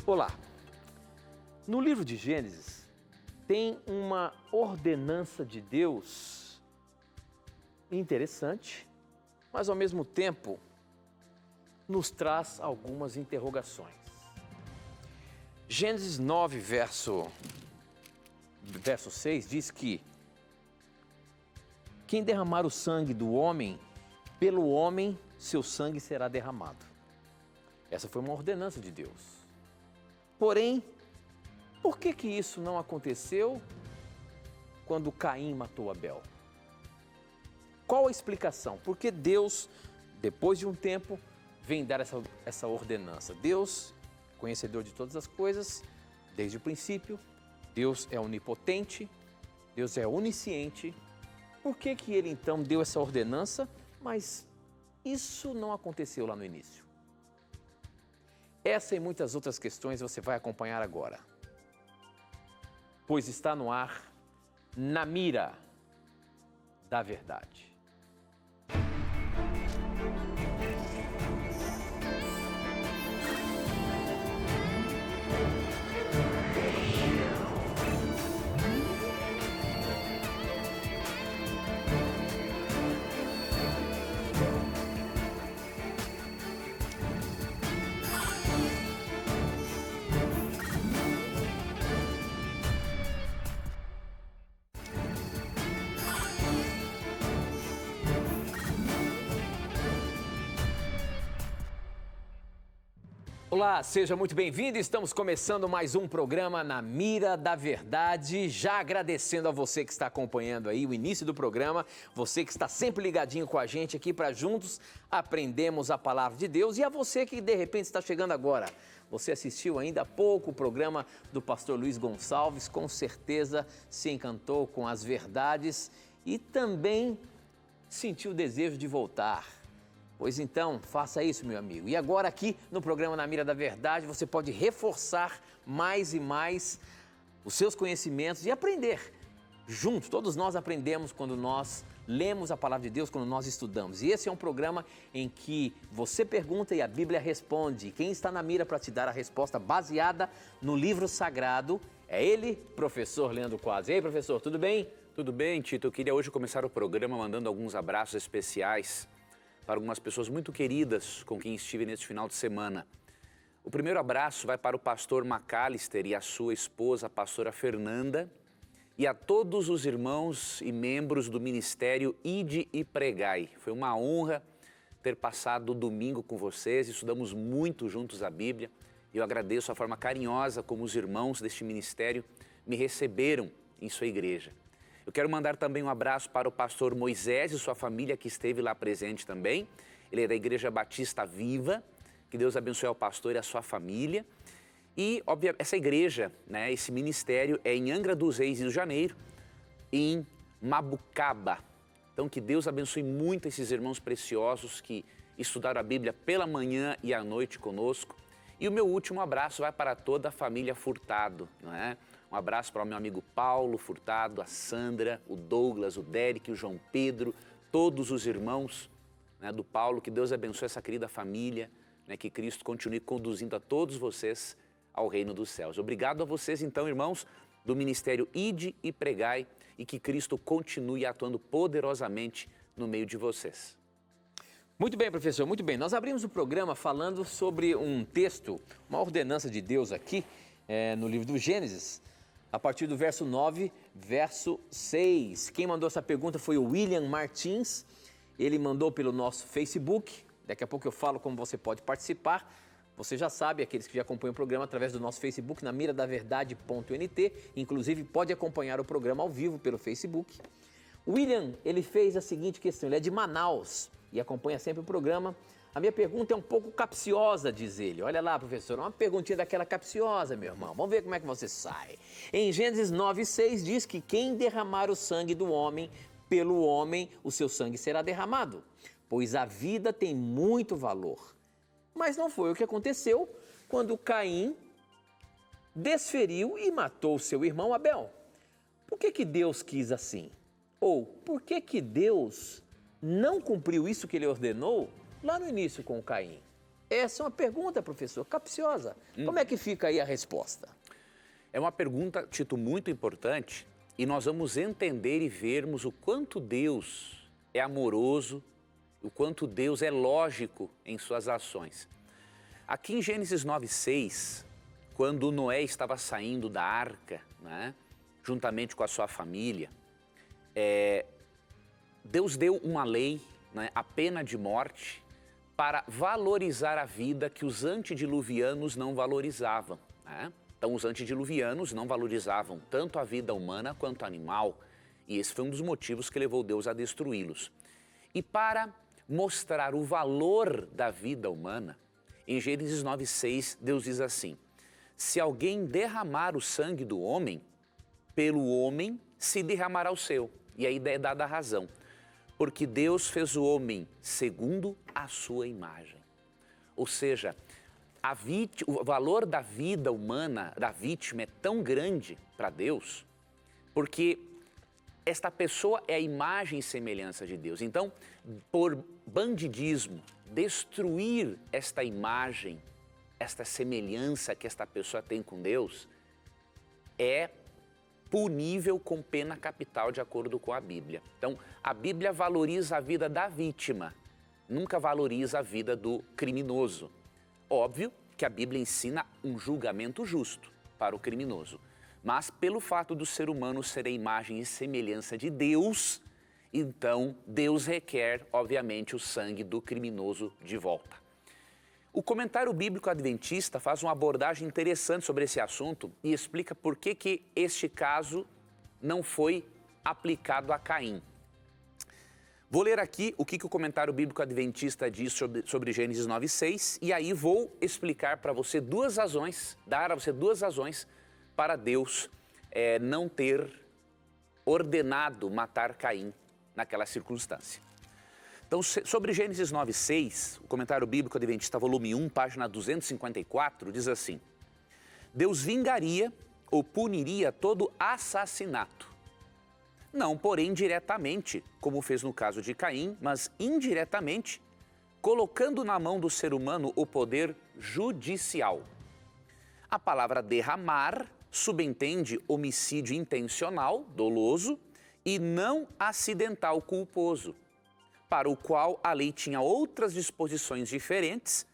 Olá! No livro de Gênesis tem uma ordenança de Deus interessante, mas ao mesmo tempo nos traz algumas interrogações. Gênesis 9, verso 6 diz que quem derramar o sangue do homem, pelo homem seu sangue será derramado. Essa foi uma ordenança de Deus. Porém, por que isso não aconteceu quando Caim matou Abel? Qual a explicação? Porque Deus, depois de um tempo, vem dar essa ordenança. Deus, conhecedor de todas as coisas, desde o princípio, Deus é onipotente, Deus é onisciente. Por que ele então deu essa ordenança, mas isso não aconteceu lá no início? Essa e muitas outras questões você vai acompanhar agora, pois está no ar, Na Mira da Verdade. Olá, seja muito bem-vindo. Estamos começando mais um programa Na Mira da Verdade. Já agradecendo a você que está acompanhando aí o início do programa, você que está sempre ligadinho com a gente aqui para juntos aprendermos a palavra de Deus, e a você que de repente está chegando agora. Você assistiu ainda há pouco o programa do pastor Luiz Gonçalves, com certeza se encantou com as verdades e também sentiu o desejo de voltar. Pois então, faça isso, meu amigo. E agora aqui no programa Na Mira da Verdade, você pode reforçar mais e mais os seus conhecimentos e aprender. Juntos, todos nós aprendemos quando nós lemos a palavra de Deus, quando nós estudamos. E esse é um programa em que você pergunta e a Bíblia responde. Quem está na mira para te dar a resposta baseada no livro sagrado é ele, professor Leandro Quadros. E aí, professor, tudo bem? Tudo bem, Tito. Eu queria hoje começar o programa mandando alguns abraços especiais para algumas pessoas muito queridas com quem estive neste final de semana. O primeiro abraço vai para o pastor Macalister e a sua esposa, a pastora Fernanda, e a todos os irmãos e membros do ministério Ide e Pregai. Foi uma honra ter passado o domingo com vocês, estudamos muito juntos a Bíblia. Eu agradeço a forma carinhosa como os irmãos deste ministério me receberam em sua igreja. Eu quero mandar também um abraço para o pastor Moisés e sua família que esteve lá presente também. Ele é da Igreja Batista Viva. Que Deus abençoe ao pastor e a sua família. E, obviamente, essa igreja, esse ministério é em Angra dos Reis, Rio de Janeiro, em Mabucaba. Então, que Deus abençoe muito esses irmãos preciosos que estudaram a Bíblia pela manhã e à noite conosco. E o meu último abraço vai para toda a família Furtado, não é? Um abraço para o meu amigo Paulo Furtado, a Sandra, o Douglas, o Derek, o João Pedro, todos os irmãos do Paulo. Que Deus abençoe essa querida família, que Cristo continue conduzindo a todos vocês ao reino dos céus. Obrigado a vocês, então, irmãos, do Ministério Ide e Pregai, e que Cristo continue atuando poderosamente no meio de vocês. Muito bem, professor, muito bem. Nós abrimos o programa falando sobre um texto, uma ordenança de Deus aqui, no livro do Gênesis, a partir do verso 9, verso 6. Quem mandou essa pergunta foi o William Martins. Ele mandou pelo nosso Facebook. Daqui a pouco eu falo como você pode participar. Você já sabe, aqueles que já acompanham o programa através do nosso Facebook, namiradaverdade.nt. Inclusive, pode acompanhar o programa ao vivo pelo Facebook. O William, ele fez a seguinte questão. Ele é de Manaus e acompanha sempre o programa. A minha pergunta é um pouco capciosa, diz ele. Olha lá, professor, uma perguntinha daquela capciosa, meu irmão. Vamos ver como é que você sai. Em Gênesis 9:6 diz que quem derramar o sangue do homem, pelo homem o seu sangue será derramado, pois a vida tem muito valor. Mas não foi o que aconteceu quando Caim desferiu e matou seu irmão Abel. Por que Deus quis assim? Ou por que Deus não cumpriu isso que ele ordenou lá no início com Caim? Essa é uma pergunta, professor, capciosa. Como é que fica aí a resposta? É uma pergunta, Tito, muito importante e nós vamos entender e vermos o quanto Deus é amoroso, o quanto Deus é lógico em suas ações. Aqui em Gênesis 9:6, quando Noé estava saindo da arca, né, juntamente com a sua família, Deus deu uma lei, né, a pena de morte, para valorizar a vida que os antediluvianos não valorizavam, né? Então, os antediluvianos não valorizavam tanto a vida humana quanto animal, e esse foi um dos motivos que levou Deus a destruí-los. E para mostrar o valor da vida humana, em Gênesis 9:6, Deus diz assim: se alguém derramar o sangue do homem, pelo homem se derramará o seu. E aí é dada a razão. Porque Deus fez o homem segundo a sua imagem. Ou seja, o valor da vida humana, da vítima, é tão grande para Deus, porque esta pessoa é a imagem e semelhança de Deus. Então, por bandidismo, destruir esta imagem, esta semelhança que esta pessoa tem com Deus, é punível com pena capital de acordo com a Bíblia. Então, a Bíblia valoriza a vida da vítima, nunca valoriza a vida do criminoso. Óbvio que a Bíblia ensina um julgamento justo para o criminoso, mas pelo fato do ser humano ser a imagem e semelhança de Deus, então Deus requer, obviamente, o sangue do criminoso de volta. O comentário bíblico adventista faz uma abordagem interessante sobre esse assunto e explica por que este caso não foi aplicado a Caim. Vou ler aqui o que o comentário bíblico adventista diz sobre Gênesis 9:6 e aí vou explicar para você duas razões, dar a você duas razões para Deus não ter ordenado matar Caim naquela circunstância. Então, sobre Gênesis 9:6, o comentário bíblico adventista, volume 1, página 254, diz assim: Deus vingaria ou puniria todo assassinato. Não, porém, diretamente, como fez no caso de Caim, mas indiretamente, colocando na mão do ser humano o poder judicial. A palavra derramar subentende homicídio intencional, doloso, e não acidental, culposo, para o qual a lei tinha outras disposições diferentes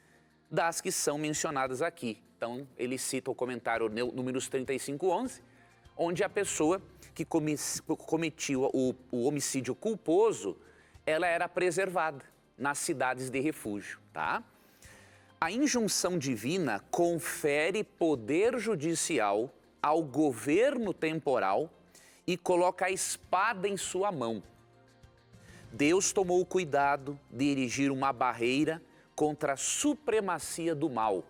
das que são mencionadas aqui. Então, ele cita o comentário números 35:11, onde a pessoa que cometia o homicídio culposo, ela era preservada nas cidades de refúgio, tá? A injunção divina confere poder judicial ao governo temporal e coloca a espada em sua mão. Deus tomou o cuidado de erigir uma barreira contra a supremacia do mal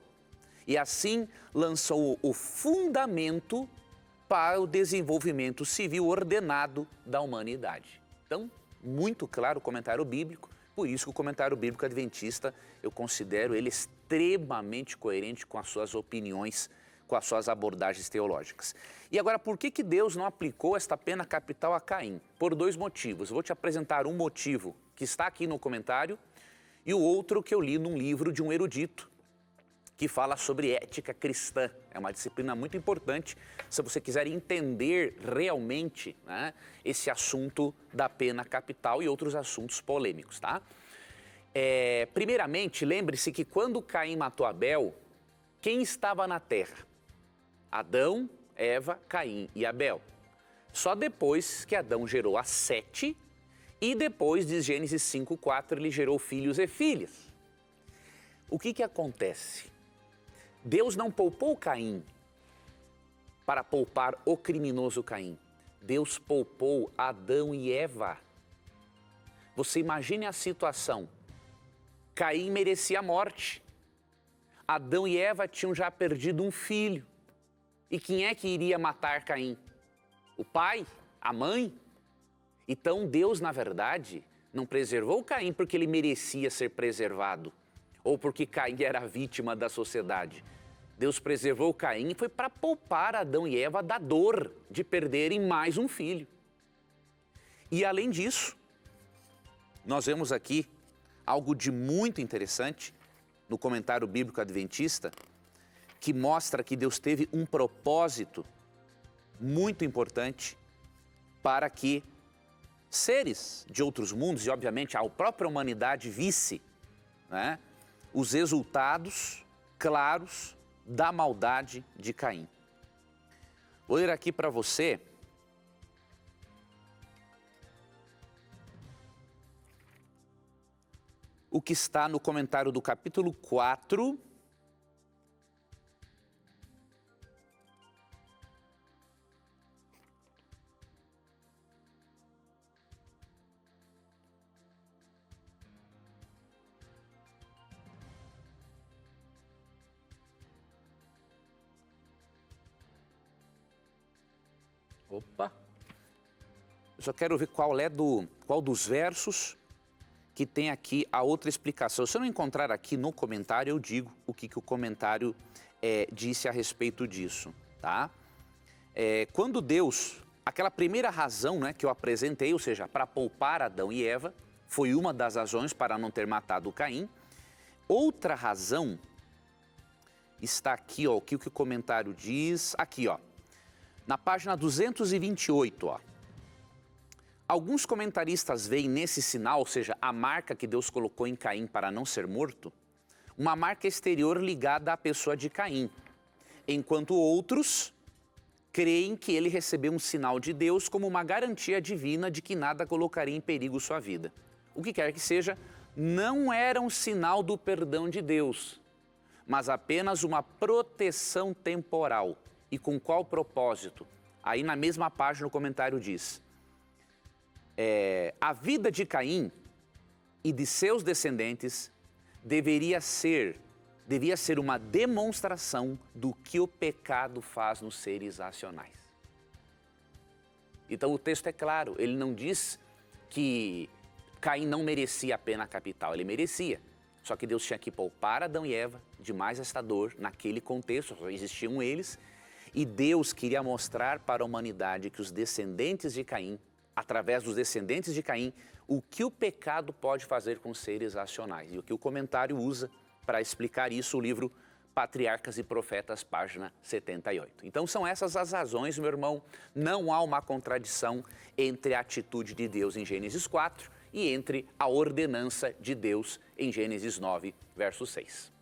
e assim lançou o fundamento para o desenvolvimento civil ordenado da humanidade. Então, muito claro o comentário bíblico, por isso que o comentário bíblico adventista, eu considero ele extremamente coerente com as suas opiniões, com as suas abordagens teológicas. E agora, por que Deus não aplicou esta pena capital a Caim? Por dois motivos. Eu vou te apresentar um motivo que está aqui no comentário e o outro que eu li num livro de um erudito que fala sobre ética cristã. É uma disciplina muito importante se você quiser entender realmente, né, esse assunto da pena capital e outros assuntos polêmicos, tá? Primeiramente, lembre-se que quando Caim matou Abel, quem estava na terra? Adão, Eva, Caim e Abel. Só depois que Adão gerou a Sete e depois de Gênesis 5:4 ele gerou filhos e filhas. O que acontece? Deus não poupou Caim para poupar o criminoso Caim. Deus poupou Adão e Eva. Você imagine a situação. Caim merecia a morte. Adão e Eva tinham já perdido um filho. E quem é que iria matar Caim? O pai? A mãe? Então Deus, na verdade, não preservou Caim porque ele merecia ser preservado, ou porque Caim era vítima da sociedade. Deus preservou Caim e foi para poupar Adão e Eva da dor de perderem mais um filho. E além disso, nós vemos aqui algo de muito interessante no comentário bíblico adventista, que mostra que Deus teve um propósito muito importante para que seres de outros mundos, e obviamente a própria humanidade, visse, né, os resultados claros da maldade de Caim. Vou ler aqui para você o que está no comentário do capítulo 4, Opa! eu só quero ver qual dos versos que tem aqui a outra explicação. Se eu não encontrar aqui no comentário, eu digo o que o comentário disse a respeito disso, tá? Quando Deus, aquela primeira razão, né, que eu apresentei, ou seja, para poupar Adão e Eva, foi uma das razões para não ter matado Caim. Outra razão está aqui, ó, o que o comentário diz, aqui, ó, na página 228, ó. Alguns comentaristas veem nesse sinal, ou seja, a marca que Deus colocou em Caim para não ser morto, uma marca exterior ligada à pessoa de Caim, enquanto outros creem que ele recebeu um sinal de Deus como uma garantia divina de que nada colocaria em perigo sua vida. O que quer que seja, não era um sinal do perdão de Deus, mas apenas uma proteção temporal. E com qual propósito? Aí na mesma página o comentário diz: a vida de Caim e de seus descendentes devia ser uma demonstração do que o pecado faz nos seres racionais. Então o texto é claro, ele não diz que Caim não merecia a pena capital, ele merecia. Só que Deus tinha que poupar Adão e Eva de mais esta dor naquele contexto, só existiam eles, e Deus queria mostrar para a humanidade que os descendentes de Caim, através dos descendentes de Caim, o que o pecado pode fazer com seres racionais. E o que o comentário usa para explicar isso, o livro Patriarcas e Profetas, página 78. Então são essas as razões, meu irmão, não há uma contradição entre a atitude de Deus em Gênesis 4 e entre a ordenança de Deus em Gênesis 9, verso 6.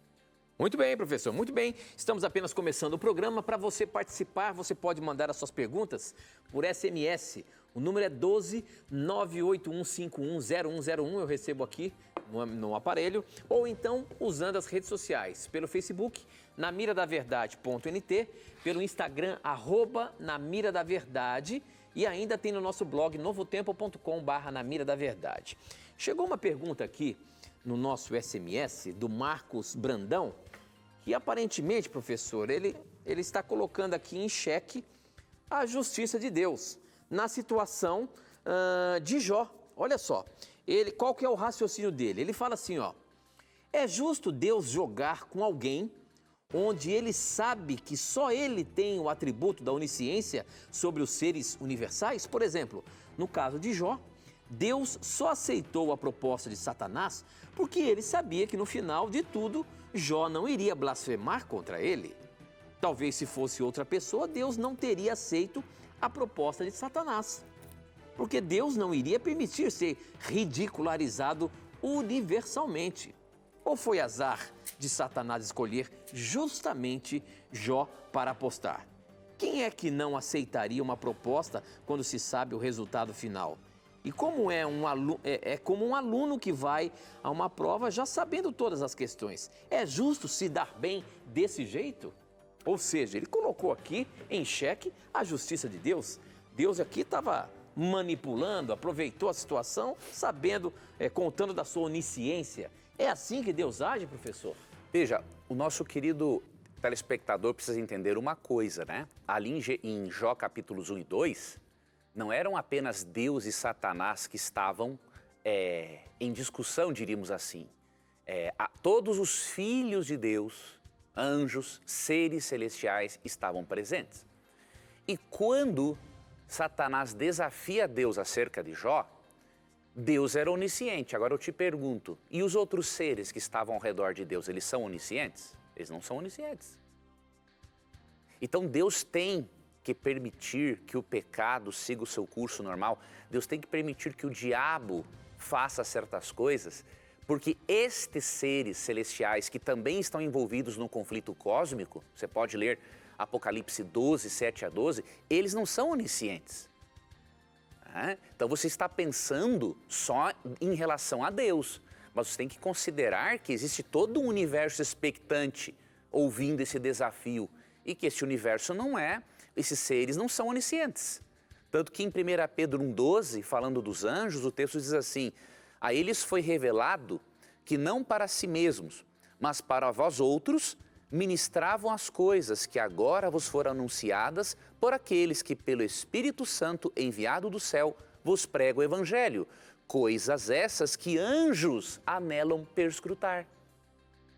Muito bem, professor, muito bem. Estamos apenas começando o programa. Para você participar, você pode mandar as suas perguntas por SMS. O número é 12 981510101. Eu recebo aqui no aparelho. Ou então usando as redes sociais. Pelo Facebook, namiradaverdade.nt. Pelo Instagram, @namiradaverdade. E ainda tem no nosso blog novotempo.com/namiradaverdade. Chegou uma pergunta aqui no nosso SMS do Marcos Brandão, que aparentemente, professor, ele está colocando aqui em xeque a justiça de Deus na situação de Jó. Olha só, qual que é o raciocínio dele? Ele fala assim, ó: é justo Deus jogar com alguém onde ele sabe que só ele tem o atributo da onisciência sobre os seres universais? Por exemplo, no caso de Jó, Deus só aceitou a proposta de Satanás porque ele sabia que no final de tudo, Jó não iria blasfemar contra ele. Talvez se fosse outra pessoa, Deus não teria aceito a proposta de Satanás, porque Deus não iria permitir ser ridicularizado universalmente. Ou foi azar de Satanás escolher justamente Jó para apostar? Quem é que não aceitaria uma proposta quando se sabe o resultado final? E como é como um aluno que vai a uma prova já sabendo todas as questões. É justo se dar bem desse jeito? Ou seja, ele colocou aqui em xeque a justiça de Deus. Deus aqui estava manipulando, aproveitou a situação, sabendo, contando da sua onisciência. É assim que Deus age, professor? Veja, o nosso querido telespectador precisa entender uma coisa, né? Ali em Jó capítulos 1 e 2, não eram apenas Deus e Satanás que estavam em discussão, diríamos assim. Todos os filhos de Deus, anjos, seres celestiais estavam presentes. E quando Satanás desafia Deus acerca de Jó, Deus era onisciente. Agora eu te pergunto, e os outros seres que estavam ao redor de Deus, eles são oniscientes? Eles não são oniscientes. Então Deus tem que permitir que o pecado siga o seu curso normal. Deus tem que permitir que o diabo faça certas coisas, porque estes seres celestiais que também estão envolvidos no conflito cósmico, você pode ler Apocalipse 12, 7 a 12, eles não são oniscientes. Então você está pensando só em relação a Deus, mas você tem que considerar que existe todo um universo expectante ouvindo esse desafio e que esse universo esses seres não são oniscientes. Tanto que em 1 Pedro 1,12, falando dos anjos, o texto diz assim: a eles foi revelado que não para si mesmos, mas para vós outros, ministravam as coisas que agora vos foram anunciadas por aqueles que pelo Espírito Santo enviado do céu vos pregam o Evangelho, coisas essas que anjos anelam perscrutar.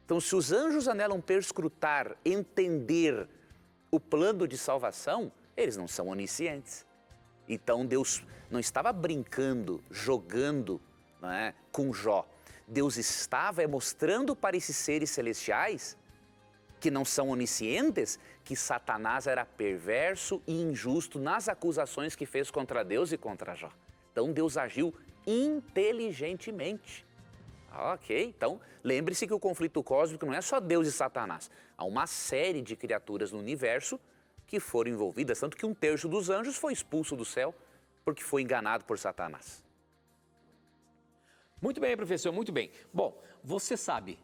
Então, se os anjos anelam perscrutar, entender o plano de salvação, eles não são oniscientes. Então Deus não estava brincando, jogando, com Jó. Deus estava mostrando para esses seres celestiais que não são oniscientes, que Satanás era perverso e injusto nas acusações que fez contra Deus e contra Jó. Então Deus agiu inteligentemente. Ok, então lembre-se que o conflito cósmico não é só Deus e Satanás. Há uma série de criaturas no universo que foram envolvidas, tanto que 1/3 dos anjos foi expulso do céu porque foi enganado por Satanás. Muito bem, professor, muito bem. Bom, você sabe,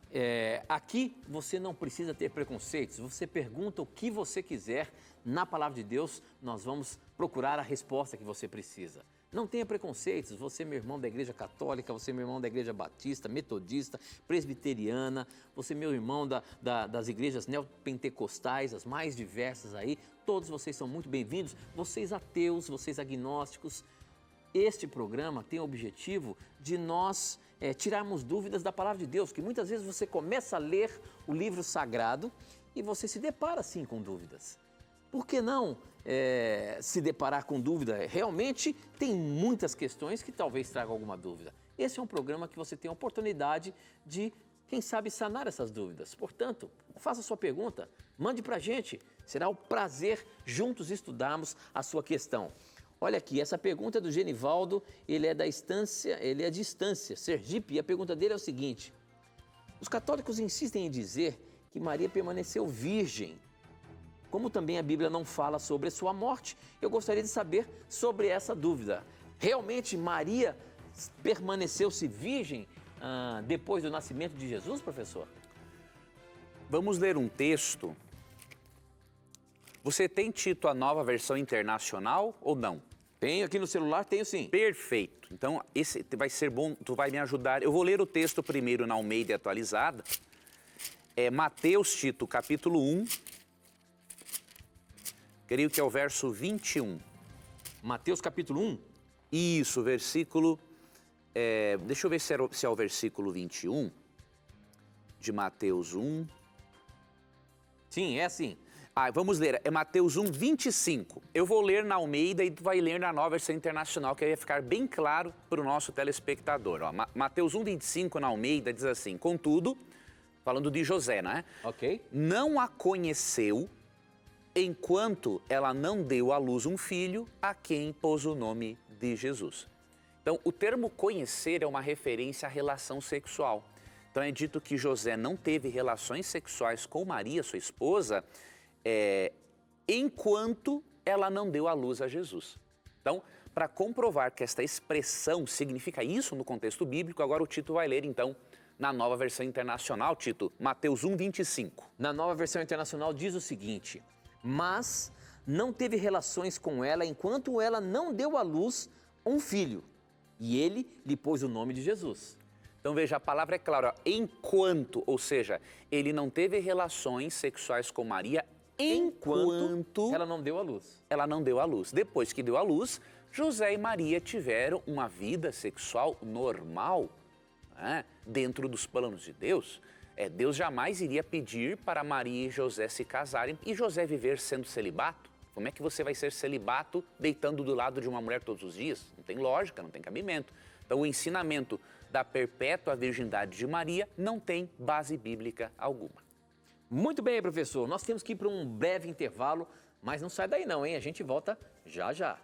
aqui você não precisa ter preconceitos, você pergunta o que você quiser na palavra de Deus, nós vamos procurar a resposta que você precisa. Não tenha preconceitos, você é meu irmão da igreja católica, você é meu irmão da igreja batista, metodista, presbiteriana, você é meu irmão das igrejas neopentecostais, as mais diversas aí, todos vocês são muito bem-vindos, vocês ateus, vocês agnósticos. Este programa tem o objetivo de nós tirarmos dúvidas da palavra de Deus, que muitas vezes você começa a ler o livro sagrado e você se depara sim com dúvidas. Por que não se deparar com dúvida? Realmente tem muitas questões que talvez tragam alguma dúvida. Esse é um programa que você tem a oportunidade de, quem sabe, sanar essas dúvidas. Portanto, faça a sua pergunta, mande para a gente. Será um prazer juntos estudarmos a sua questão. Olha aqui, essa pergunta é do Genivaldo, ele é de Estância, Sergipe, e a pergunta dele é o seguinte: os católicos insistem em dizer que Maria permaneceu virgem, como também a Bíblia não fala sobre a sua morte. Eu gostaria de saber sobre essa dúvida. Realmente Maria permaneceu-se virgem depois do nascimento de Jesus, professor? Vamos ler um texto. Você tem, Tito, a Nova Versão Internacional ou não? Tenho aqui no celular, tenho sim. Perfeito. Então, esse vai ser bom, tu vai me ajudar. Eu vou ler o texto primeiro na Almeida atualizada. Mateus, Tito, capítulo 1. Creio que é o verso 21. Mateus, capítulo 1? Isso, versículo... deixa eu ver se é o versículo 21 de Mateus 1. Sim, é assim. Vamos ler, é Mateus 1, 25. Eu vou ler na Almeida e tu vai ler na Nova Versão Internacional, que aí vai ficar bem claro para o nosso telespectador. Mateus 1, 25 na Almeida diz assim: contudo, falando de José, né? Ok. Não a conheceu enquanto ela não deu à luz um filho a quem pôs o nome de Jesus. Então, o termo conhecer é uma referência à relação sexual. Então, é dito que José não teve relações sexuais com Maria, sua esposa, enquanto ela não deu à luz a Jesus. Então, para comprovar que esta expressão significa isso no contexto bíblico, agora o Tito vai ler, então, na Nova Versão Internacional, Tito, Mateus 1, 25. Na Nova Versão Internacional diz o seguinte: mas não teve relações com ela enquanto ela não deu à luz um filho, e ele lhe pôs o nome de Jesus. Então veja, a palavra é clara, enquanto, ou seja, ele não teve relações sexuais com Maria enquanto ela não deu à luz. Ela não deu à luz. Depois que deu à luz, José e Maria tiveram uma vida sexual normal, né, dentro dos planos de Deus. Deus jamais iria pedir para Maria e José se casarem e José viver sendo celibato. Como é que você vai ser celibato deitando do lado de uma mulher todos os dias? Não tem lógica, não tem cabimento. Então, o ensinamento da perpétua virgindade de Maria não tem base bíblica alguma. Muito bem, professor. Nós temos que ir para um breve intervalo, mas não sai daí não, hein? A gente volta já já.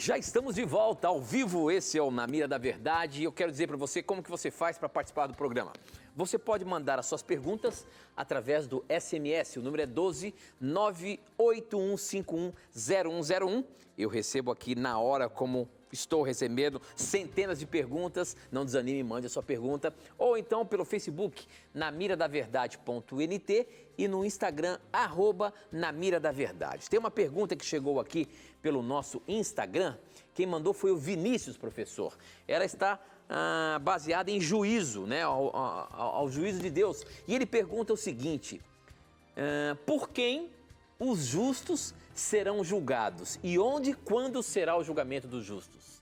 Já estamos de volta ao vivo, esse é o Na Mira da Verdade e eu quero dizer para você como que você faz para participar do programa. Você pode mandar as suas perguntas através do SMS, o número é 12 981510101. Eu recebo aqui na hora, como estou recebendo, centenas de perguntas, não desanime, mande a sua pergunta. Ou então pelo Facebook, namiradaverdade.nt e no Instagram, @namiradaverdade. Tem uma pergunta que chegou aqui pelo nosso Instagram, quem mandou foi o Vinícius, professor. Ela está baseada em juízo, né, ao juízo de Deus. E ele pergunta o seguinte, por quem os justos serão julgados? E onde e quando será o julgamento dos justos?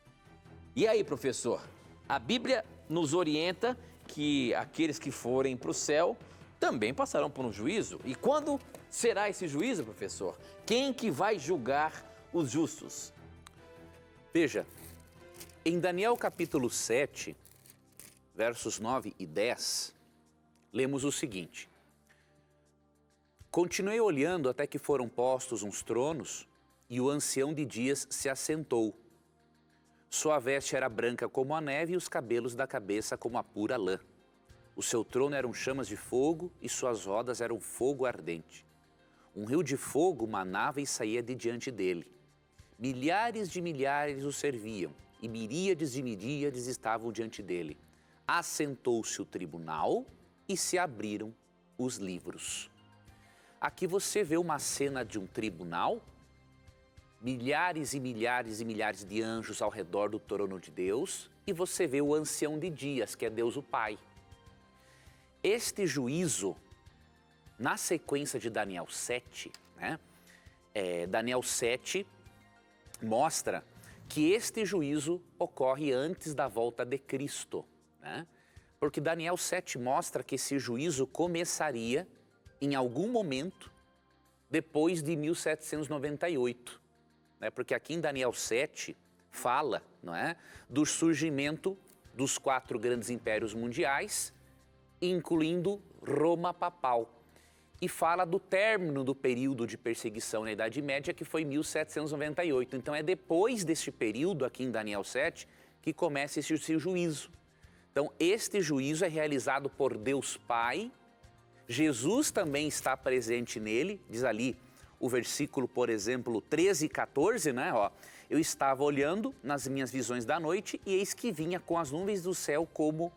E aí, professor, a Bíblia nos orienta que aqueles que forem para o céu também passarão por um juízo. E quando será esse juízo, professor? Quem que vai julgar os justos? Veja, em Daniel capítulo 7, versos 9 e 10, lemos o seguinte: Continuei olhando até que foram postos uns tronos, e o ancião de dias se assentou. Sua veste era branca como a neve e os cabelos da cabeça como a pura lã. O seu trono eram chamas de fogo e suas rodas eram fogo ardente. Um rio de fogo manava e saía de diante dele. Milhares de milhares o serviam e miríades de miríades estavam diante dele. Assentou-se o tribunal e se abriram os livros. Aqui você vê uma cena de um tribunal, milhares e milhares e milhares de anjos ao redor do trono de Deus, e você vê o ancião de dias, que é Deus o Pai. Este juízo, na sequência de Daniel 7, Daniel 7 mostra que este juízo ocorre antes da volta de Cristo, né? Porque Daniel 7 mostra que esse juízo começaria em algum momento depois de 1798, né? Porque aqui em Daniel 7 fala, não é, do surgimento dos 4 grandes impérios mundiais, incluindo Roma papal. E fala do término do período de perseguição na Idade Média, que foi 1798. Então é depois deste período, aqui em Daniel 7, que começa esse juízo. Então este juízo é realizado por Deus Pai. Jesus também está presente nele, diz ali o versículo, por exemplo, 13 e 14, né? Eu estava olhando nas minhas visões da noite e eis que vinha com as nuvens do céu como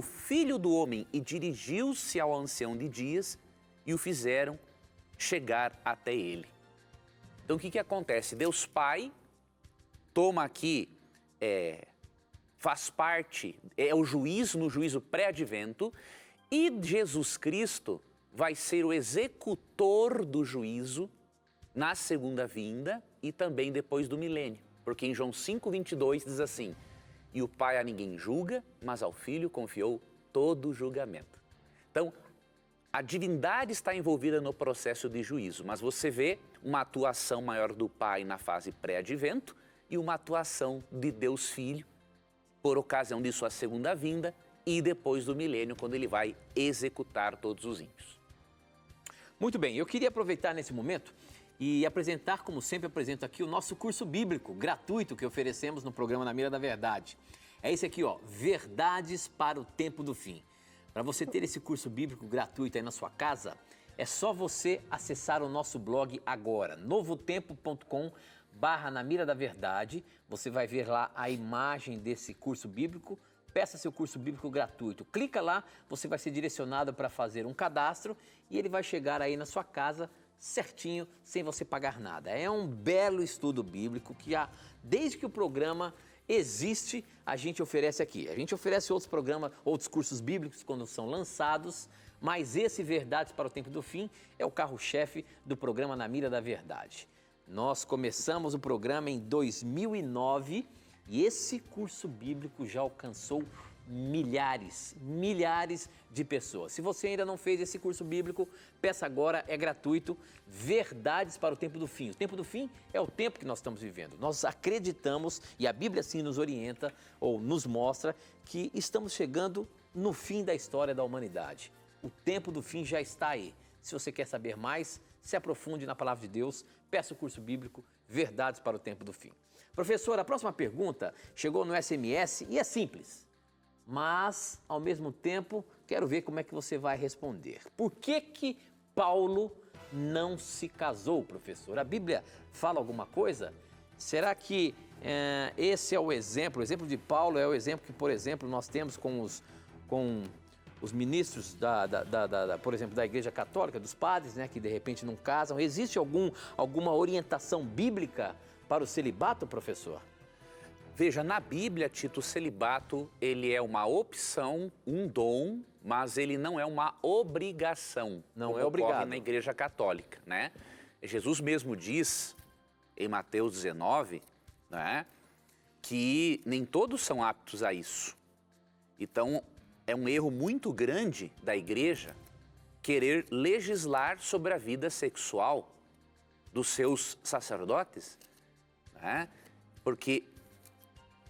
filho do homem e dirigiu-se ao ancião de dias e o fizeram chegar até ele. Então o que acontece? Deus Pai toma aqui, faz parte, é o juiz no juízo pré-advento, e Jesus Cristo vai ser o executor do juízo na segunda vinda e também depois do milênio. Porque em João 5:22 diz assim: e o Pai a ninguém julga, mas ao Filho confiou todo o julgamento. Então, a divindade está envolvida no processo de juízo, mas você vê uma atuação maior do Pai na fase pré-advento e uma atuação de Deus Filho por ocasião de sua segunda vinda e depois do milênio, quando ele vai executar todos os ímpios. Muito bem, eu queria aproveitar nesse momento e apresentar, como sempre apresento aqui, o nosso curso bíblico gratuito que oferecemos no programa Na Mira da Verdade. É esse aqui, Verdades para o Tempo do Fim. Para você ter esse curso bíblico gratuito aí na sua casa, é só você acessar o nosso blog agora, novotempo.com/Na Mira da Verdade. Você vai ver lá a imagem desse curso bíblico. Peça seu curso bíblico gratuito. Clica lá, você vai ser direcionado para fazer um cadastro e ele vai chegar aí na sua casa certinho, sem você pagar nada. É um belo estudo bíblico que desde que o programa existe, a gente oferece aqui. A gente oferece outros programas, outros cursos bíblicos quando são lançados, mas esse Verdades para o Tempo do Fim é o carro-chefe do programa Na Mira da Verdade. Nós começamos o programa em 2009 e esse curso bíblico já alcançou milhares de pessoas. Se você ainda não fez esse curso bíblico, peça agora, é gratuito. Verdades para o tempo do fim. O tempo do fim é o tempo que nós estamos vivendo. Nós acreditamos, e a Bíblia assim nos orienta, ou nos mostra, que estamos chegando no fim da história da humanidade. O tempo do fim já está aí. Se você quer saber mais, se aprofunde na palavra de Deus, peça o curso bíblico Verdades para o tempo do fim. Professor, a próxima pergunta chegou no SMS e é simples, mas, ao mesmo tempo, quero ver como é que você vai responder. Por que Paulo não se casou, professor? A Bíblia fala alguma coisa? Será que esse é o exemplo de Paulo é o exemplo que, por exemplo, nós temos com os ministros, por exemplo, da Igreja Católica, dos padres, né, que de repente não casam? Existe alguma orientação bíblica para o celibato, professor? Veja, na Bíblia, Tito, o celibato, ele é uma opção, um dom, mas ele não é uma obrigação. Não é obrigado. Na Igreja Católica, né? Jesus mesmo diz, em Mateus 19, né, que nem todos são aptos a isso. Então, é um erro muito grande da Igreja querer legislar sobre a vida sexual dos seus sacerdotes, né? Porque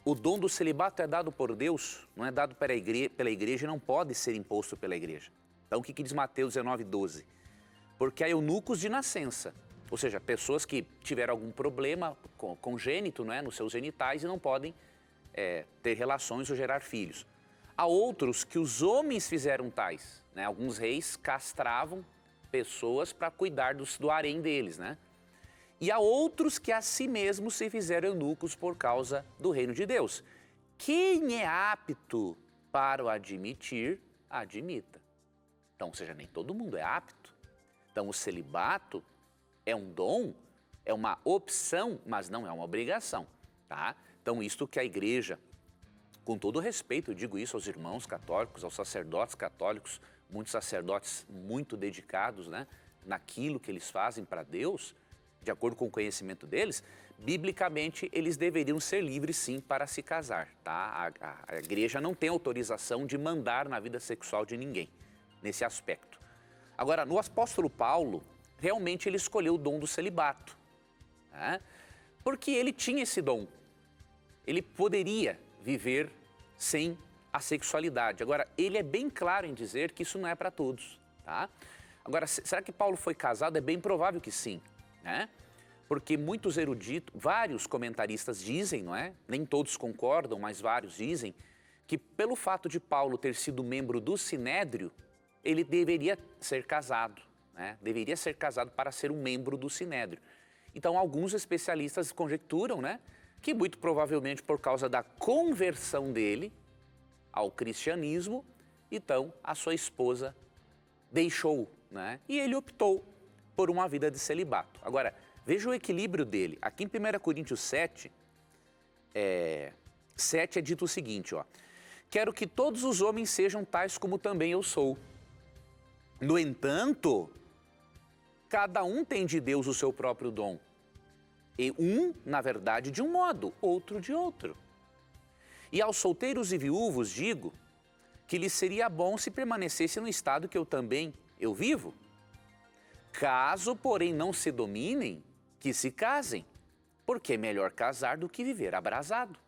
o dom do celibato é dado por Deus, não é dado pela igreja e não pode ser imposto pela igreja. Então, o que diz Mateus 19:12? Porque há eunucos de nascença, ou seja, pessoas que tiveram algum problema congênito, não é, nos seus genitais e não podem ter relações ou gerar filhos. Há outros que os homens fizeram tais, né? Alguns reis castravam pessoas para cuidar do harém deles, né? E há outros que a si mesmos se fizeram eunucos por causa do reino de Deus. Quem é apto para o admitir, admita. Então, ou seja, nem todo mundo é apto. Então, o celibato é um dom, é uma opção, mas não é uma obrigação, tá? Então, isto que a igreja, com todo respeito, eu digo isso aos irmãos católicos, aos sacerdotes católicos, muitos sacerdotes muito dedicados, né, naquilo que eles fazem para Deus, de acordo com o conhecimento deles, biblicamente eles deveriam ser livres sim para se casar, tá? A igreja não tem autorização de mandar na vida sexual de ninguém, nesse aspecto. Agora, no apóstolo Paulo, realmente ele escolheu o dom do celibato, né? Porque ele tinha esse dom, ele poderia viver sem a sexualidade. Agora, ele é bem claro em dizer que isso não é para todos, tá? Agora, será que Paulo foi casado? É bem provável que sim, né? Porque muitos eruditos, vários comentaristas dizem, não é? Nem todos concordam, mas vários dizem que pelo fato de Paulo ter sido membro do Sinédrio, ele deveria ser casado, né? Deveria ser casado para ser um membro do Sinédrio. Então, alguns especialistas conjecturam, né, que muito provavelmente por causa da conversão dele ao cristianismo, então a sua esposa deixou, né? E ele optou por uma vida de celibato. Agora, veja o equilíbrio dele. Aqui em 1 Coríntios 7, 7 é dito o seguinte, ó: quero que todos os homens sejam tais como também eu sou. No entanto, cada um tem de Deus o seu próprio dom. E um, na verdade, de um modo, outro de outro. E aos solteiros e viúvos digo que lhes seria bom se permanecesse no estado que eu vivo. Caso, porém, não se dominem, que se casem, porque é melhor casar do que viver abrasado.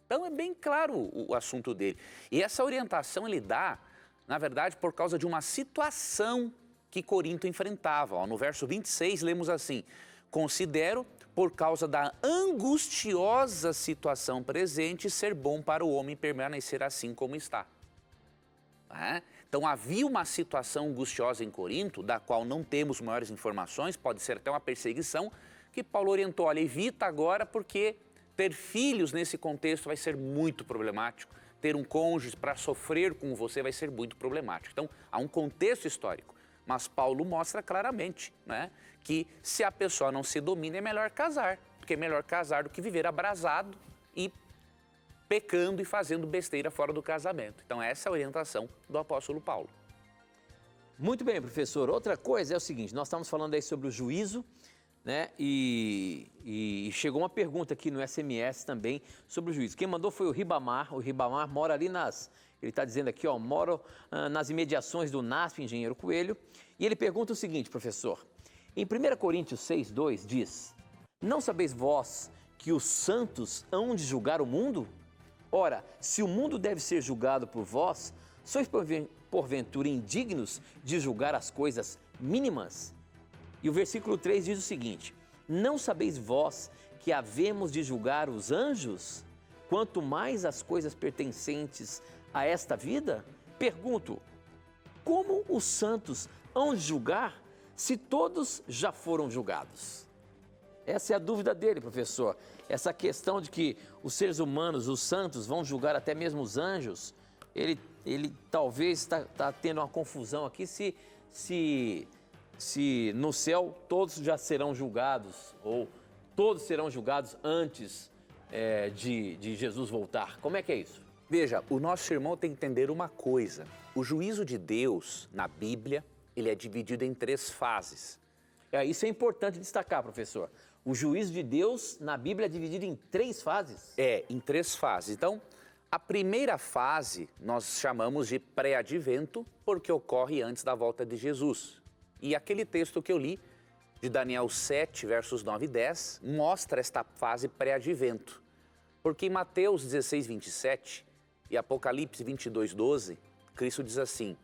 Então é bem claro o assunto dele. E essa orientação ele dá, na verdade, por causa de uma situação que Corinto enfrentava. Ó, no verso 26, lemos assim: considero, por causa da angustiosa situação presente, ser bom para o homem permanecer assim como está. Então havia uma situação angustiosa em Corinto, da qual não temos maiores informações, pode ser até uma perseguição, que Paulo orientou: olha, evita agora porque ter filhos nesse contexto vai ser muito problemático, ter um cônjuge para sofrer com você vai ser muito problemático. Então há um contexto histórico, mas Paulo mostra claramente, né, que se a pessoa não se domina é melhor casar, porque é melhor casar do que viver abrasado e pecando e fazendo besteira fora do casamento. Então essa é a orientação do apóstolo Paulo. Muito bem, professor. Outra coisa é o seguinte, nós estamos falando aí sobre o juízo né? E chegou uma pergunta aqui no SMS também sobre o juízo. Quem mandou foi o Ribamar. O Ribamar mora ali ele está dizendo aqui, ó, mora nas imediações do NASP, Engenheiro Coelho. E ele pergunta o seguinte, professor. Em 1 Coríntios 6,2 diz: não sabeis vós que os santos hão de julgar o mundo? Ora, se o mundo deve ser julgado por vós, sois porventura indignos de julgar as coisas mínimas? E o versículo 3 diz o seguinte: não sabeis vós que havemos de julgar os anjos, quanto mais as coisas pertencentes a esta vida? Pergunto, como os santos hão de julgar se todos já foram julgados? Essa é a dúvida dele, professor. Essa questão de que os seres humanos, os santos, vão julgar até mesmo os anjos, ele talvez está tendo uma confusão aqui se no céu todos já serão julgados, ou todos serão julgados antes de Jesus voltar. Como é que é isso? Veja, o nosso irmão tem que entender uma coisa. O juízo de Deus, na Bíblia, ele é dividido em 3 fases. Isso é importante destacar, professor. O juízo de Deus, na Bíblia, é dividido em 3 fases? Em 3 fases. Então, a primeira fase nós chamamos de pré-advento, porque ocorre antes da volta de Jesus. E aquele texto que eu li, de Daniel 7, versos 9 e 10, mostra esta fase pré-advento. Porque em Mateus 16, 27 e Apocalipse 22, 12, Cristo diz assim,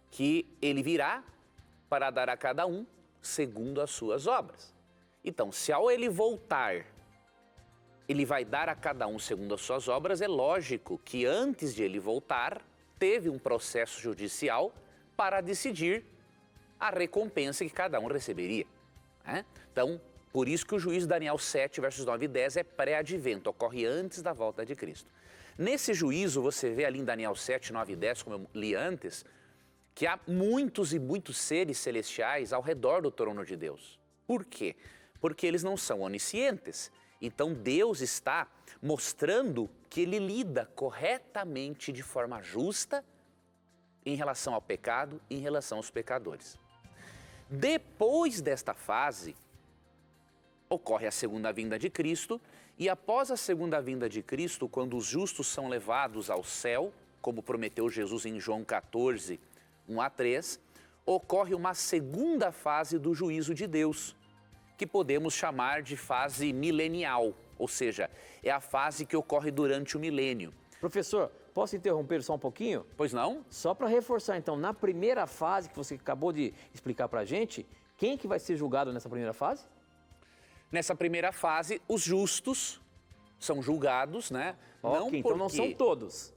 que ele virá para dar a cada um segundo as suas obras. Então, se ao ele voltar, ele vai dar a cada um segundo as suas obras, é lógico que antes de ele voltar, teve um processo judicial para decidir a recompensa que cada um receberia. Então, por isso que o juízo Daniel 7, versos 9 e 10 é pré-advento, ocorre antes da volta de Cristo. Nesse juízo, você vê ali em Daniel 7, 9 e 10, como eu li antes, que há muitos e muitos seres celestiais ao redor do trono de Deus. Por quê? Porque eles não são oniscientes. Então Deus está mostrando que ele lida corretamente, de forma justa, em relação ao pecado e em relação aos pecadores. Depois desta fase, ocorre a segunda vinda de Cristo, e após a segunda vinda de Cristo, quando os justos são levados ao céu, como prometeu Jesus em João 14, 1 a 3, ocorre uma segunda fase do juízo de Deus, que podemos chamar de fase milenial, ou seja, é a fase que ocorre durante o milênio. Professor, posso interromper só um pouquinho? Pois não? Só para reforçar, então, na primeira fase que você acabou de explicar para a gente, quem que vai ser julgado nessa primeira fase? Nessa primeira fase, os justos são julgados, né? Então não são todos.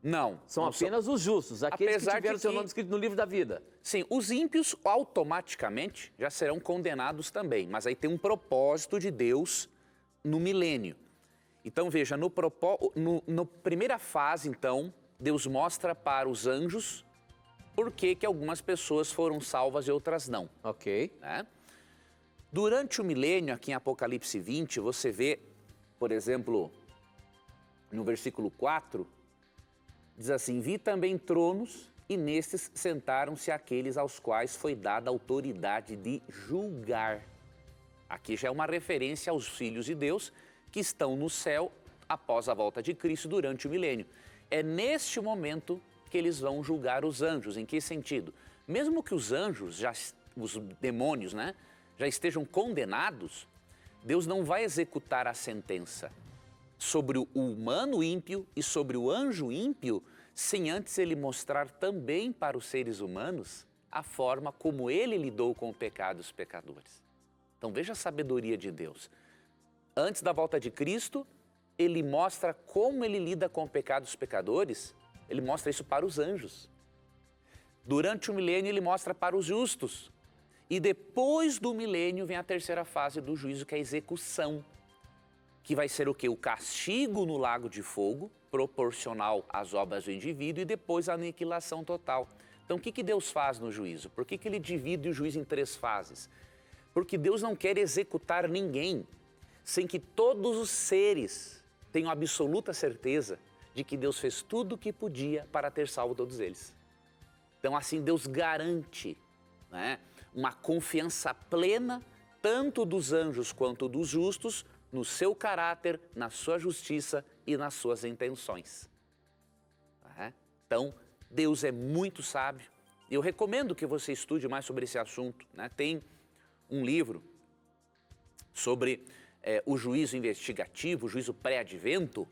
Não. São apenas os justos, aqueles que tiveram seu nome escrito no livro da vida. Sim, os ímpios automaticamente já serão condenados também, mas aí tem um propósito de Deus no milênio. Então veja, no primeira fase, então, Deus mostra para os anjos por que algumas pessoas foram salvas e outras não. Ok. Durante o milênio, aqui em Apocalipse 20, você vê, por exemplo, no versículo 4, diz assim, vi também tronos e nestes sentaram-se aqueles aos quais foi dada a autoridade de julgar. Aqui já é uma referência aos filhos de Deus que estão no céu após a volta de Cristo durante o milênio. É neste momento que eles vão julgar os anjos. Em que sentido? Mesmo que os anjos, os demônios, já estejam condenados, Deus não vai executar a sentença sobre o humano ímpio e sobre o anjo ímpio, sem antes ele mostrar também para os seres humanos a forma como ele lidou com o pecado dos pecadores. Então veja a sabedoria de Deus. Antes da volta de Cristo, ele mostra como ele lida com o pecado dos pecadores, ele mostra isso para os anjos. Durante o milênio ele mostra para os justos. E depois do milênio vem a terceira fase do juízo, que é a execução. Que vai ser o quê? O castigo no lago de fogo, proporcional às obras do indivíduo, e depois a aniquilação total. Então o que Deus faz no juízo? Por que ele divide o juízo em 3 fases? Porque Deus não quer executar ninguém sem que todos os seres tenham absoluta certeza de que Deus fez tudo o que podia para ter salvo todos eles. Então assim Deus garante, uma confiança plena tanto dos anjos quanto dos justos, no seu caráter, na sua justiça e nas suas intenções. Então, Deus é muito sábio. Eu recomendo que você estude mais sobre esse assunto. Tem um livro sobre o juízo investigativo, o juízo pré-advento,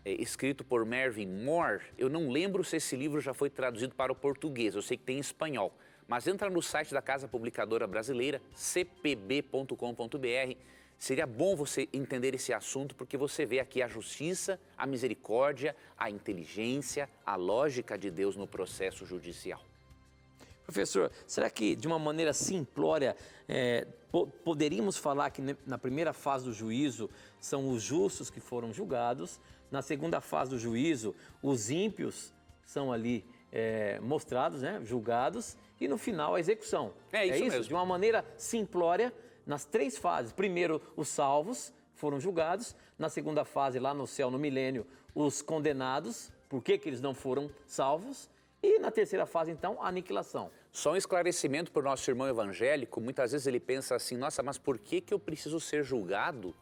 escrito por Mervyn Moore. Eu não lembro se esse livro já foi traduzido para o português, eu sei que tem em espanhol. Mas entra no site da Casa Publicadora Brasileira, cpb.com.br. Seria bom você entender esse assunto, porque você vê aqui a justiça, a misericórdia, a inteligência, a lógica de Deus no processo judicial. Professor, será que de uma maneira simplória poderíamos falar que na primeira fase do juízo são os justos que foram julgados, na segunda fase do juízo os ímpios são ali mostrados, julgados, e no final a execução? É isso mesmo. De uma maneira simplória, nas três fases. Primeiro, os salvos foram julgados. Na segunda fase, lá no céu, no milênio, os condenados. Por que eles não foram salvos? E na terceira fase, então, a aniquilação. Só um esclarecimento para o nosso irmão evangélico. Muitas vezes ele pensa assim, nossa, mas por que eu preciso ser julgado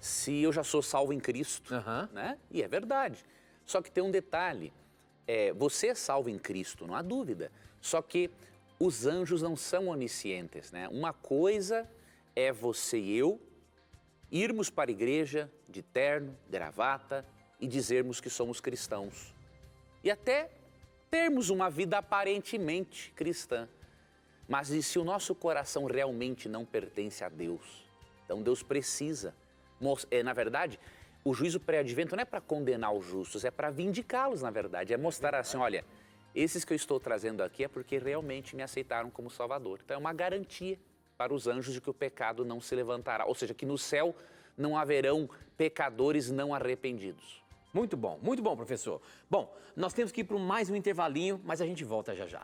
se eu já sou salvo em Cristo? E é verdade. Só que tem um detalhe. Você é salvo em Cristo, não há dúvida. Só que os anjos não são oniscientes, Uma coisa é você e eu irmos para a igreja de terno, gravata e dizermos que somos cristãos. E até termos uma vida aparentemente cristã. Mas e se o nosso coração realmente não pertence a Deus? Então Deus precisa. Na verdade, o juízo pré-advento não é para condenar os justos, é para vindicá-los, na verdade. É mostrar assim, olha, esses que eu estou trazendo aqui é porque realmente me aceitaram como Salvador. Então é uma garantia para os anjos de que o pecado não se levantará. Ou seja, que no céu não haverão pecadores não arrependidos. Muito bom, professor. Bom, nós temos que ir para mais um intervalinho, mas a gente volta já já.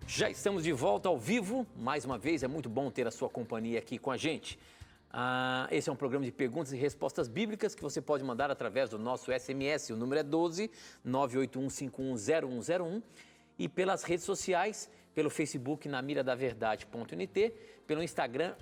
Já estamos de volta ao vivo, mais uma vez, é muito bom ter a sua companhia aqui com a gente. Esse é um programa de perguntas e respostas bíblicas que você pode mandar através do nosso SMS, o número é 12 981510101, e pelas redes sociais, pelo Facebook namiradaverdade.nt, pelo Instagram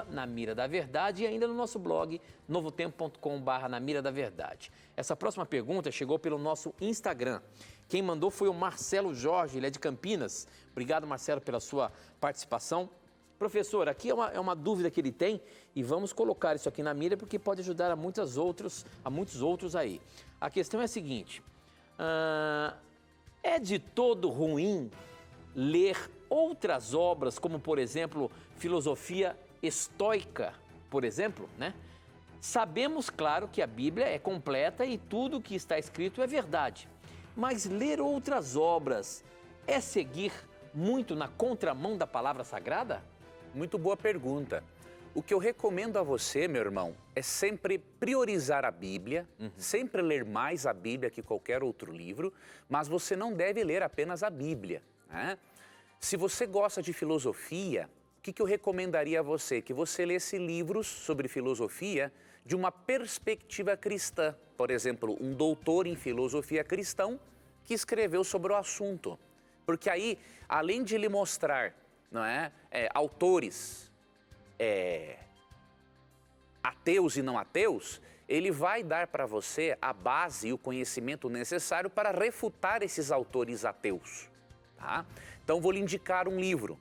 @namiradaverdade e ainda no nosso blog novotempo.com/namiradaverdade. Essa próxima pergunta chegou pelo nosso Instagram. Quem mandou foi o Marcelo Jorge, ele é de Campinas. Obrigado, Marcelo, pela sua participação. Professor, aqui é uma dúvida que ele tem e vamos colocar isso aqui na mira porque pode ajudar a muitos outros aí. A questão é a seguinte, é de todo ruim ler outras obras, como por exemplo, filosofia estoica, por exemplo, Sabemos, claro, que a Bíblia é completa e tudo o que está escrito é verdade. Mas ler outras obras é seguir muito na contramão da palavra sagrada? Muito boa pergunta. O que eu recomendo a você, meu irmão, é sempre priorizar a Bíblia, sempre ler mais a Bíblia que qualquer outro livro, mas você não deve ler apenas a Bíblia. Se você gosta de filosofia, o que eu recomendaria a você? Que você lesse livros sobre filosofia de uma perspectiva cristã. Por exemplo, um doutor em filosofia cristão que escreveu sobre o assunto. Porque aí, além de lhe mostrar autores ateus e não ateus, ele vai dar para você a base e o conhecimento necessário para refutar esses autores ateus. Então, vou lhe indicar um livro.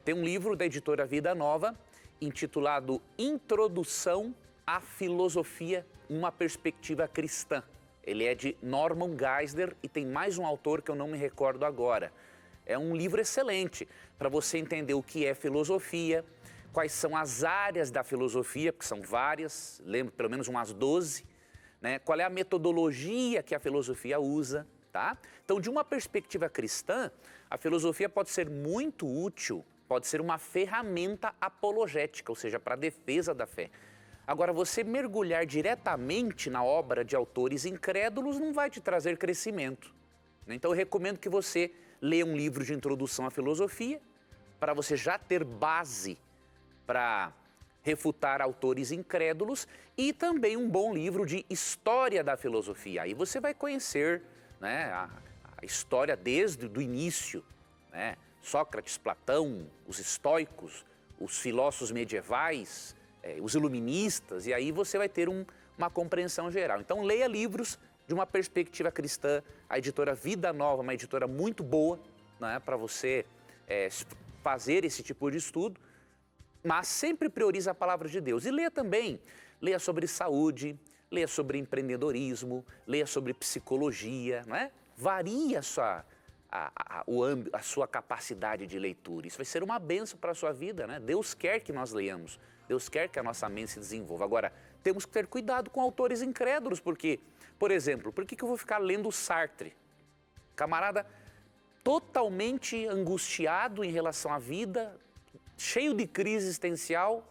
Tem um livro da editora Vida Nova, intitulado Introdução à Filosofia, uma perspectiva cristã. Ele é de Norman Geisler e tem mais um autor que eu não me recordo agora. É um livro excelente para você entender o que é filosofia, quais são as áreas da filosofia, porque são várias, lembro pelo menos umas 12, qual é a metodologia que a filosofia usa, Então, de uma perspectiva cristã, a filosofia pode ser muito útil, pode ser uma ferramenta apologética, ou seja, para a defesa da fé. Agora, você mergulhar diretamente na obra de autores incrédulos não vai te trazer crescimento. Então, eu recomendo que você leia um livro de introdução à filosofia, para você já ter base para refutar autores incrédulos, e também um bom livro de história da filosofia. Aí você vai conhecer, né, a história desde o início, né? Sócrates, Platão, os estoicos, os filósofos medievais, os iluministas, e aí você vai ter uma compreensão geral. Então leia livros de uma perspectiva cristã. A editora Vida Nova, uma editora muito boa, né, para você fazer esse tipo de estudo, mas sempre prioriza a palavra de Deus. E leia sobre saúde, leia sobre empreendedorismo, leia sobre psicologia, não é? Varie a sua capacidade de leitura. Isso vai ser uma bênção para a sua vida, né? Deus quer que nós leiamos, Deus quer que a nossa mente se desenvolva. Agora, temos que ter cuidado com autores incrédulos, porque, por exemplo, por que eu vou ficar lendo Sartre? Camarada totalmente angustiado em relação à vida, cheio de crise existencial,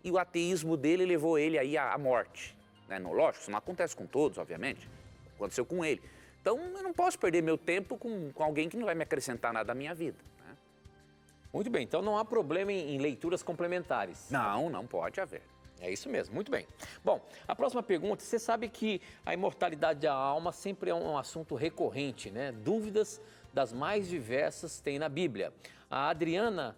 e o ateísmo dele levou ele aí à morte. Né? Lógico, isso não acontece com todos, obviamente. Aconteceu com ele. Então, eu não posso perder meu tempo com alguém que não vai me acrescentar nada à minha vida. Né? Muito bem, então não há problema em leituras complementares. Não pode haver. É isso mesmo, muito bem. Bom, a próxima pergunta, você sabe que a imortalidade da alma sempre é um assunto recorrente, né? Dúvidas das mais diversas tem na Bíblia. A Adriana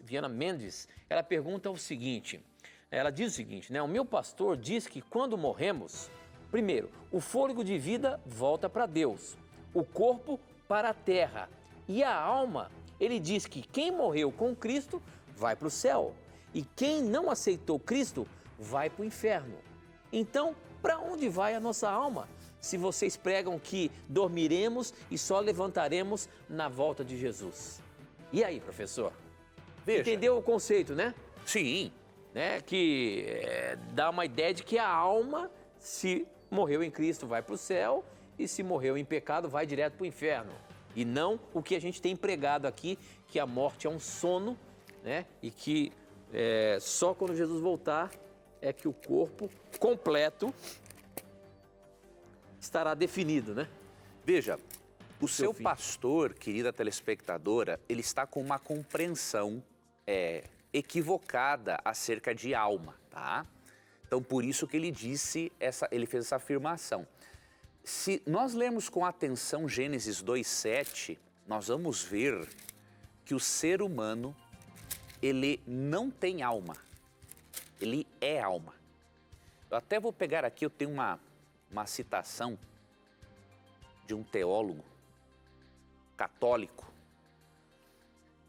Viana Mendes, ela pergunta o seguinte, ela diz o seguinte, né? O meu pastor diz que quando morremos, primeiro, o fôlego de vida volta para Deus, o corpo para a terra e a alma, ele diz que quem morreu com Cristo vai para o céu e quem não aceitou Cristo vai para o inferno. Então, para onde vai a nossa alma? Se vocês pregam que dormiremos e só levantaremos na volta de Jesus. E aí, professor? Veja. Entendeu o conceito, né? Sim. Né? Que dá uma ideia de que a alma, se morreu em Cristo, vai para o céu, e se morreu em pecado, vai direto para o inferno. E não o que a gente tem pregado aqui, que a morte é um sono, né? E que só quando Jesus voltar é que o corpo completo estará definido, né? Veja, o seu fim. pastor, querida telespectadora, ele está com uma compreensão equivocada acerca de alma, tá? Então, por isso que ele ele fez essa afirmação. Se nós lermos com atenção Gênesis 2:7, nós vamos ver que o ser humano, ele não tem alma, ele é alma. Eu até vou pegar aqui, eu tenho uma citação de um teólogo católico.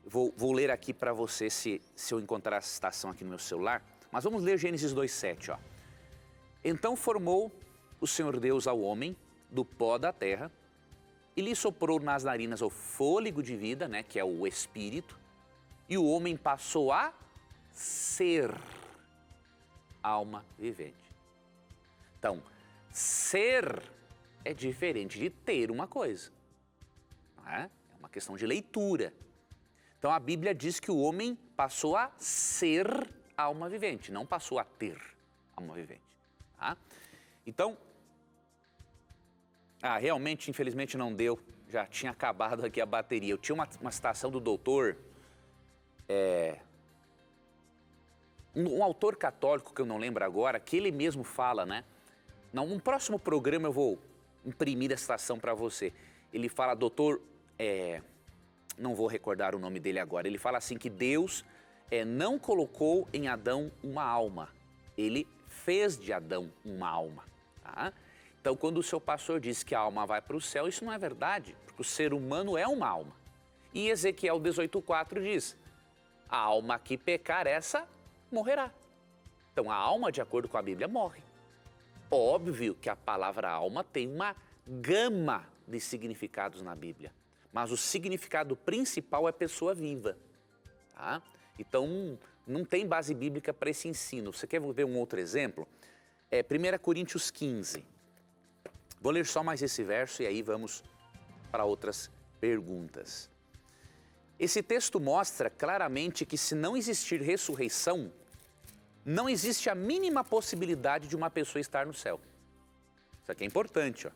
Vou ler aqui para você, se eu encontrar essa citação aqui no meu celular. Mas vamos ler Gênesis 2:7, ó. Então formou o Senhor Deus ao homem do pó da terra e lhe soprou nas narinas o fôlego de vida, né, que é o espírito, e o homem passou a ser alma vivente. Então, ser é diferente de ter uma coisa. Não é? É uma questão de leitura. Então a Bíblia diz que o homem passou a ser alma vivente, não passou a ter alma vivente. Tá? Então, realmente, infelizmente não deu, já tinha acabado aqui a bateria. Eu tinha uma citação do doutor, um autor católico que eu não lembro agora, que ele mesmo fala, né? Num próximo programa eu vou imprimir a citação para você. Ele fala, doutor, não vou recordar o nome dele agora, ele fala assim que Deus não colocou em Adão uma alma, ele fez de Adão uma alma. Tá? Então, quando o seu pastor diz que a alma vai para o céu, isso não é verdade, porque o ser humano é uma alma. E Ezequiel 18:4 diz, a alma que pecar, essa morrerá. Então, a alma, de acordo com a Bíblia, morre. Óbvio que a palavra alma tem uma gama de significados na Bíblia, mas o significado principal é pessoa viva. Tá? Então, não tem base bíblica para esse ensino. Você quer ver um outro exemplo? 1 Coríntios 15. Vou ler só mais esse verso e aí vamos para outras perguntas. Esse texto mostra claramente que se não existir ressurreição, não existe a mínima possibilidade de uma pessoa estar no céu. Isso aqui é importante, ó.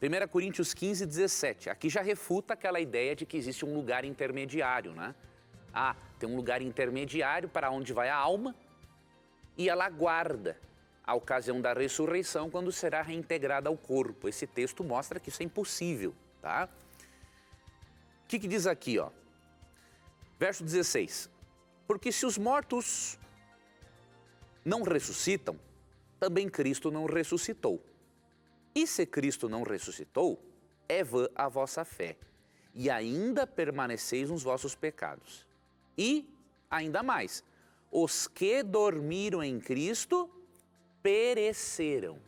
1 Coríntios 15, 17. Aqui já refuta aquela ideia de que existe um lugar intermediário, né? tem um lugar intermediário para onde vai a alma e ela aguarda a ocasião da ressurreição quando será reintegrada ao corpo. Esse texto mostra que isso é impossível, tá? O que diz aqui, ó? Verso 16. Porque se os mortos não ressuscitam, também Cristo não ressuscitou. E se Cristo não ressuscitou, é vã a vossa fé, e ainda permaneceis nos vossos pecados. E, ainda mais, os que dormiram em Cristo pereceram.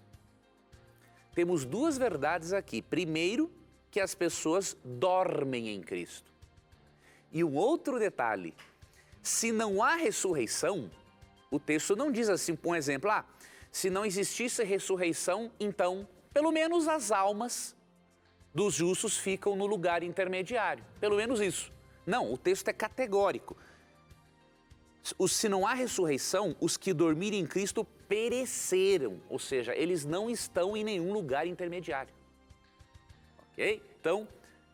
Temos duas verdades aqui. Primeiro, que as pessoas dormem em Cristo. E um outro detalhe, se não há ressurreição, o texto não diz assim, por exemplo, se não existisse ressurreição, então, pelo menos as almas dos justos ficam no lugar intermediário. Pelo menos isso. Não, o texto é categórico. Se não há ressurreição, os que dormirem em Cristo pereceram, ou seja, eles não estão em nenhum lugar intermediário. Ok? Então,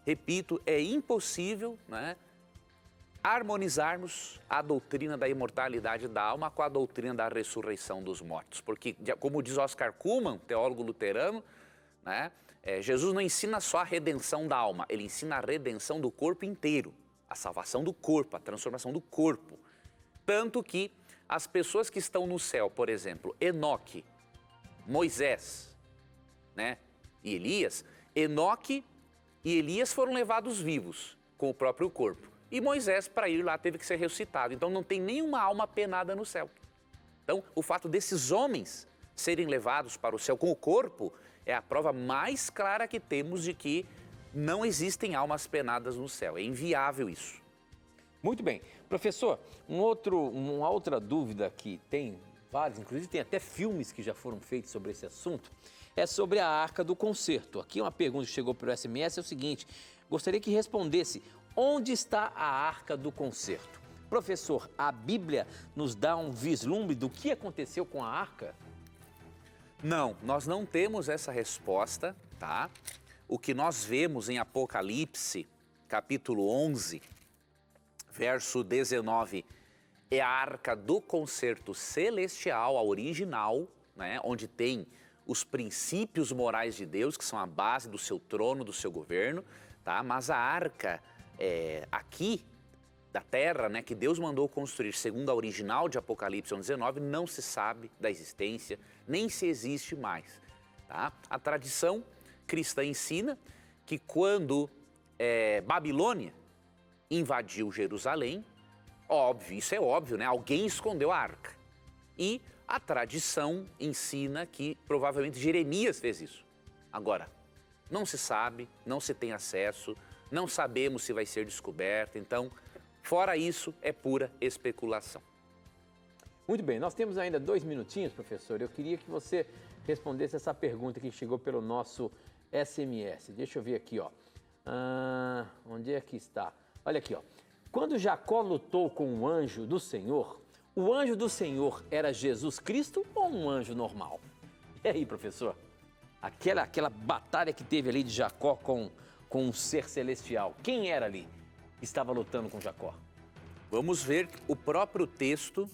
repito, é impossível, né, harmonizarmos a doutrina da imortalidade da alma com a doutrina da ressurreição dos mortos. Porque, como diz Oscar Cullmann, teólogo luterano, né, Jesus não ensina só a redenção da alma, ele ensina a redenção do corpo inteiro, a salvação do corpo, a transformação do corpo. Tanto que as pessoas que estão no céu, por exemplo, Enoque, Moisés, né, e Elias, Enoque e Elias foram levados vivos com o próprio corpo. E Moisés, para ir lá, teve que ser ressuscitado. Então, não tem nenhuma alma penada no céu. Então, o fato desses homens serem levados para o céu com o corpo é a prova mais clara que temos de que não existem almas penadas no céu. É inviável isso. Muito bem. Professor, uma outra dúvida que tem vários, inclusive tem até filmes que já foram feitos sobre esse assunto, é sobre a Arca do Concerto. Aqui uma pergunta que chegou pelo SMS é o seguinte, gostaria que respondesse, onde está a Arca do Concerto? Professor, a Bíblia nos dá um vislumbre do que aconteceu com a Arca? Não, nós não temos essa resposta, tá? O que nós vemos em Apocalipse, capítulo 11, verso 19, é a Arca do Concerto Celestial, a original, né? Onde tem os princípios morais de Deus, que são a base do seu trono, do seu governo, tá? Mas a Arca aqui da terra, né, que Deus mandou construir, segundo a original de Apocalipse 19, não se sabe da existência, nem se existe mais. Tá? A tradição cristã ensina que quando Babilônia invadiu Jerusalém, óbvio, isso é óbvio, né? Alguém escondeu a arca. E a tradição ensina que provavelmente Jeremias fez isso. Agora, não se sabe, não se tem acesso, não sabemos se vai ser descoberta, então, fora isso, é pura especulação. Muito bem, nós temos ainda 2 minutinhos, professor. Eu queria que você respondesse essa pergunta que chegou pelo nosso SMS. Deixa eu ver aqui, ó. Onde é que está? Olha aqui, ó. Quando Jacó lutou com o anjo do Senhor era Jesus Cristo ou um anjo normal? E aí, professor? Aquela batalha que teve ali de Jacó com um ser celestial. Quem era ali que estava lutando com Jacó? Vamos ver o próprio texto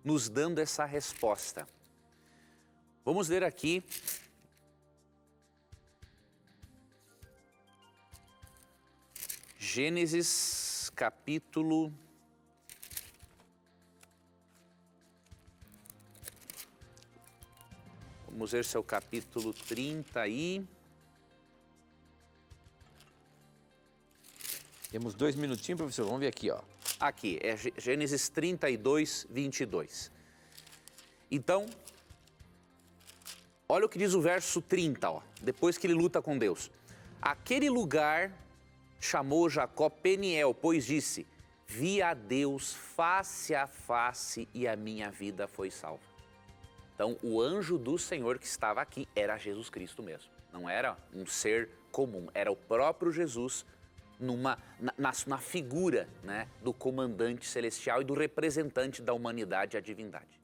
nos dando essa resposta. Vamos ler aqui Gênesis capítulo 30 e... Temos 2 minutinhos, professor. Vamos ver aqui, ó. Aqui, é Gênesis 32, 22. Então, olha o que diz o verso 30, ó, depois que ele luta com Deus. Aquele lugar chamou Jacó Peniel, pois disse, vi a Deus face a face e a minha vida foi salva. Então, o anjo do Senhor que estava aqui era Jesus Cristo mesmo. Não era um ser comum, era o próprio Jesus na figura, né, do comandante celestial e do representante da humanidade e a divindade.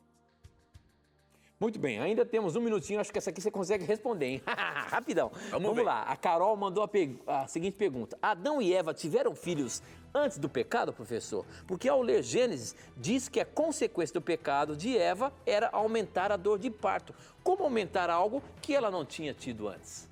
Muito bem, ainda temos um minutinho, acho que essa aqui você consegue responder, hein? Rapidão. Vamos lá, a Carol mandou a seguinte pergunta. Adão e Eva tiveram filhos antes do pecado, professor? Porque ao ler Gênesis, diz que a consequência do pecado de Eva era aumentar a dor de parto. Como aumentar algo que ela não tinha tido antes?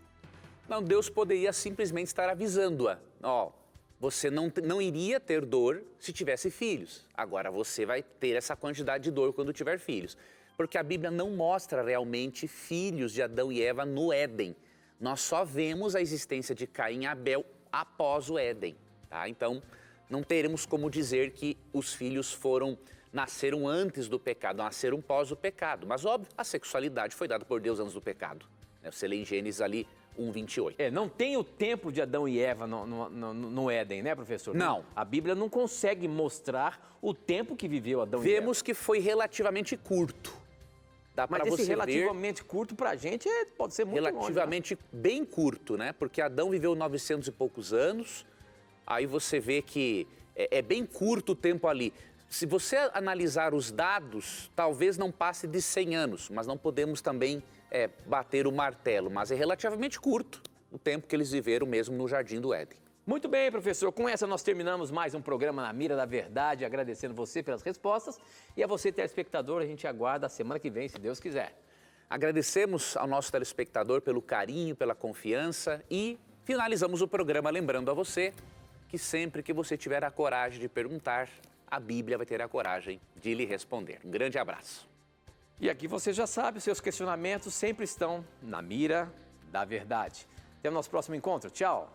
Não, Deus poderia simplesmente estar avisando-a. Ó, você não iria ter dor se tivesse filhos. Agora você vai ter essa quantidade de dor quando tiver filhos. Porque a Bíblia não mostra realmente filhos de Adão e Eva no Éden. Nós só vemos a existência de Caim e Abel após o Éden. Tá? Então, não teremos como dizer que os filhos nasceram antes do pecado, nasceram pós o pecado. Mas, óbvio, a sexualidade foi dada por Deus antes do pecado. Você lê em Gênesis ali 1:28. Não tem o tempo de Adão e Eva no Éden, né, professor? Não. A Bíblia não consegue mostrar o tempo que viveu Adão e Eva. Vemos que foi relativamente curto. Dá Mas esse relativamente curto pra gente pode ser muito relativamente longe, né? Bem curto, né? Porque Adão viveu 900 e poucos anos, aí você vê que é bem curto o tempo ali. Se você analisar os dados, talvez não passe de 100 anos, mas não podemos também bater o martelo. Mas é relativamente curto o tempo que eles viveram mesmo no Jardim do Éden. Muito bem, professor. Com essa nós terminamos mais um programa Na Mira da Verdade, agradecendo você pelas respostas e a você, telespectador, a gente aguarda a semana que vem, se Deus quiser. Agradecemos ao nosso telespectador pelo carinho, pela confiança e finalizamos o programa lembrando a você que sempre que você tiver a coragem de perguntar, a Bíblia vai ter a coragem de lhe responder. Um grande abraço. E aqui você já sabe, os seus questionamentos sempre estão na mira da verdade. Até o nosso próximo encontro. Tchau!